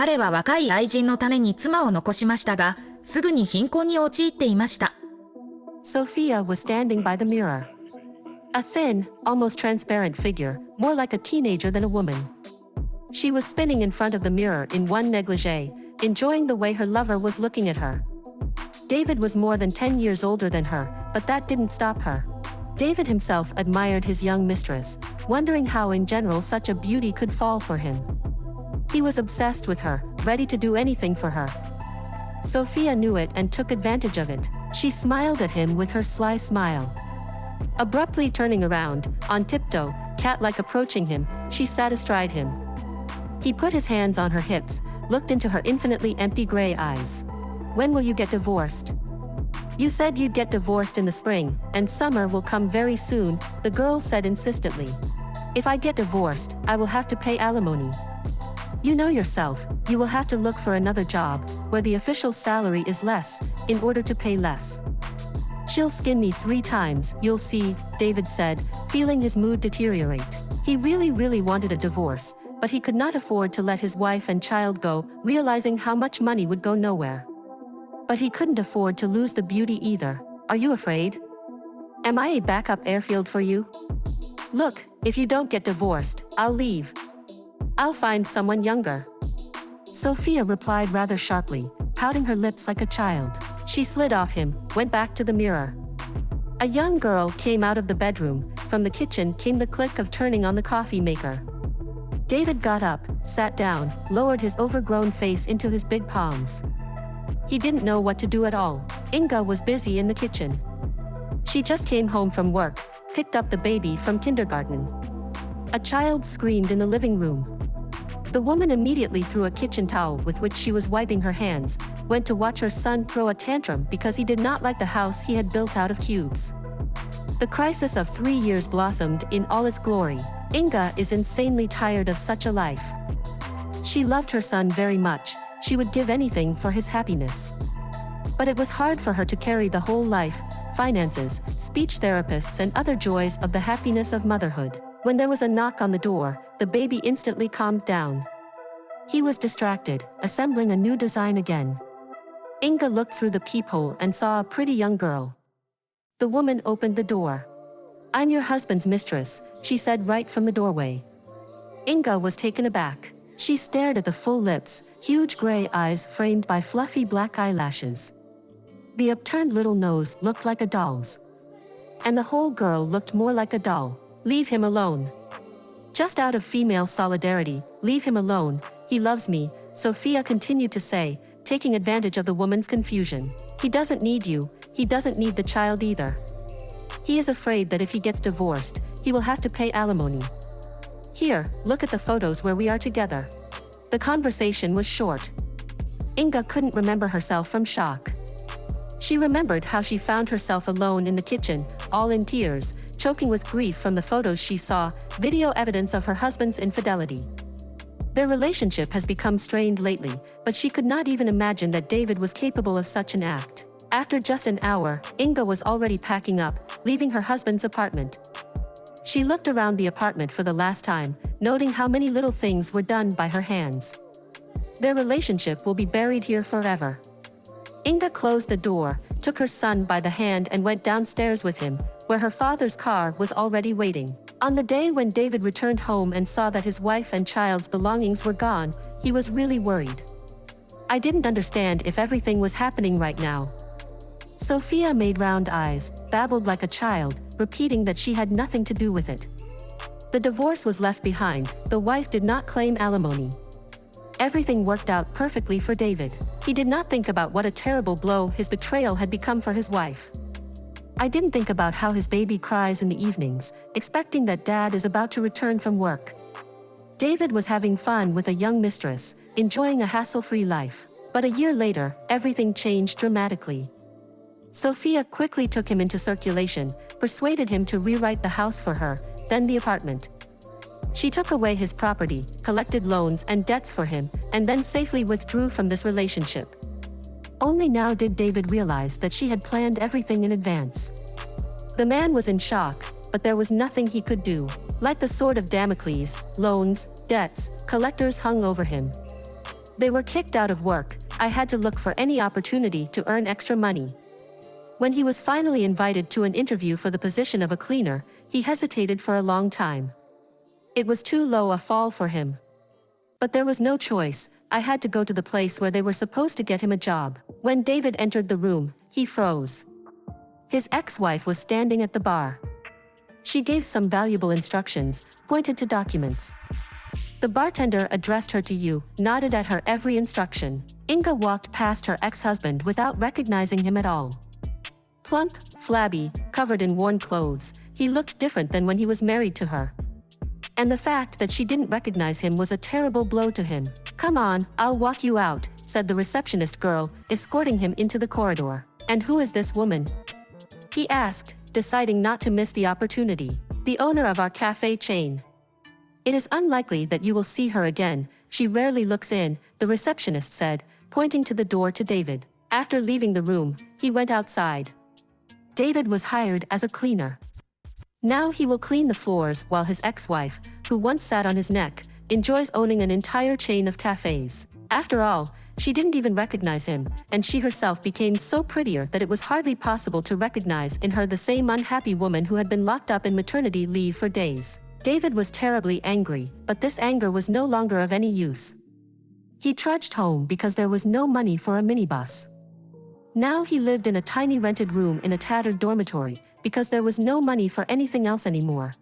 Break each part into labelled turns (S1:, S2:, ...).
S1: 彼は若い愛人のために妻を残しましたが、すぐに貧困に陥っていました。
S2: Sophia was standing by the mirror. A thin, almost transparent figure, more like a teenager than a woman. She was spinning in front of the mirror in one negligee, enjoying the way her lover was looking at her. David was more than 10 years older than her, but that didn't stop her. David himself admired his young mistress, wondering how in general such a beauty could fall for him. He was obsessed with her, ready to do anything for her. Sophia knew it and took advantage of it. She smiled at him with her sly smile. Abruptly turning around, on tiptoe, cat-like approaching him, she sat astride him. He put his hands on her hips, looked into her infinitely empty gray eyes. When will you get divorced? You said you'd get divorced in the spring, and summer will come very soon, the girl said insistently. If I get divorced, I will have to pay alimony. You know yourself, you will have to look for another job, where the official salary is less, in order to pay less. She'll skin me 3 times, you'll see, David said, feeling his mood deteriorate. He really wanted a divorce, but he could not afford to let his wife and child go, realizing how much money would go nowhere. But he couldn't afford to lose the beauty either. Are you afraid? Am I a backup airfield for you? Look, if you don't get divorced, I'll leave. I'll find someone younger. Sophia replied rather sharply, pouting her lips like a child. She slid off him, went back to the mirror. A young girl came out of the bedroom. From the kitchen came the click of turning on the coffee maker. David got up, sat down, lowered his overgrown face into his big palms. He didn't know what to do at all. Inga was busy in the kitchen. She just came home from work, picked up the baby from kindergarten. A child screamed in the living room. The woman immediately threw a kitchen towel with which she was wiping her hands, went to watch her son throw a tantrum because he did not like the house he had built out of cubes. The crisis of 3 years blossomed in all its glory. Inga is insanely tired of such a life. She loved her son very much. She would give anything for his happiness. But it was hard for her to carry the whole life, finances, speech therapists and other joys of the happiness of motherhood. When there was a knock on the door, the baby instantly calmed down. He was distracted, assembling a new design again. Inga looked through the peephole and saw a pretty young girl. The woman opened the door. I'm your husband's mistress, she said right from the doorway. Inga was taken aback. She stared at the full lips, huge gray eyes framed by fluffy black eyelashes. The upturned little nose looked like a doll's. And the whole girl looked more like a doll. Leave him alone. Just out of female solidarity, leave him alone, he loves me, Sophia continued to say, taking advantage of the woman's confusion. He doesn't need you, he doesn't need the child either. He is afraid that if he gets divorced, he will have to pay alimony. Here, look at the photos where we are together. The conversation was short. Inga couldn't remember herself from shock. She remembered how she found herself alone in the kitchen, all in tears, choking with grief from the photos she saw, video evidence of her husband's infidelity. Their relationship has become strained lately, but she could not even imagine that David was capable of such an act. After just an hour, Inga was already packing up, leaving her husband's apartment. She looked around the apartment for the last time, noting how many little things were done by her hands. Their relationship will be buried here forever. Inga closed the door, took her son by the hand and went downstairs with him, where her father's car was already waiting. On the day when David returned home and saw that his wife and child's belongings were gone, he was really worried. I didn't understand if everything was happening right now. Sophia made round eyes, babbled like a child, repeating that she had nothing to do with it. The divorce was left behind, the wife did not claim alimony. Everything worked out perfectly for David. He did not think about what a terrible blow his betrayal had become for his wife. I didn't think about how his baby cries in the evenings, expecting that dad is about to return from work. David was having fun with a young mistress, enjoying a hassle-free life. But a year later, everything changed dramatically. Sophia quickly took him into circulation, persuaded him to rewrite the house for her, then the apartment. She took away his property, collected loans and debts for him, and then safely withdrew from this relationship. Only now did David realize that she had planned everything in advance. The man was in shock, but there was nothing he could do. Like the sword of Damocles, loans, debts, collectors hung over him. They were kicked out of work. I had to look for any opportunity to earn extra money. When he was finally invited to an interview for the position of a cleaner, he hesitated for a long time. It was too low a fall for him. But there was no choice. I had to go to the place where they were supposed to get him a job. When David entered the room, he froze. His ex-wife was standing at the bar. She gave some valuable instructions, pointed to documents. The bartender addressed her to you, nodded at her every instruction. Inga walked past her ex-husband without recognizing him at all. Plump, flabby, covered in worn clothes, he looked different than when he was married to her. And the fact that she didn't recognize him was a terrible blow to him. "Come on, I'll walk you out," said the receptionist girl, escorting him into the corridor. "And who is this woman?" he asked, deciding not to miss the opportunity. "The owner of our cafe chain. It is unlikely that you will see her again. She rarely looks in," the receptionist said, pointing to the door to David. After leaving the room, he went outside. David was hired as a cleaner. Now he will clean the floors while his ex-wife, who once sat on his neck, enjoys owning an entire chain of cafes. After all, she didn't even recognize him, and she herself became so prettier that it was hardly possible to recognize in her the same unhappy woman who had been locked up in maternity leave for days. David was terribly angry, but this anger was no longer of any use. He trudged home because there was no money for a minibus. Now he lived in a tiny rented room in a tattered dormitory, because there was no money for anything else anymore.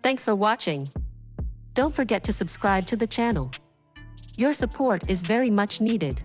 S2: Thanks for watching. Don't forget to subscribe to the channel. Your support is very much needed.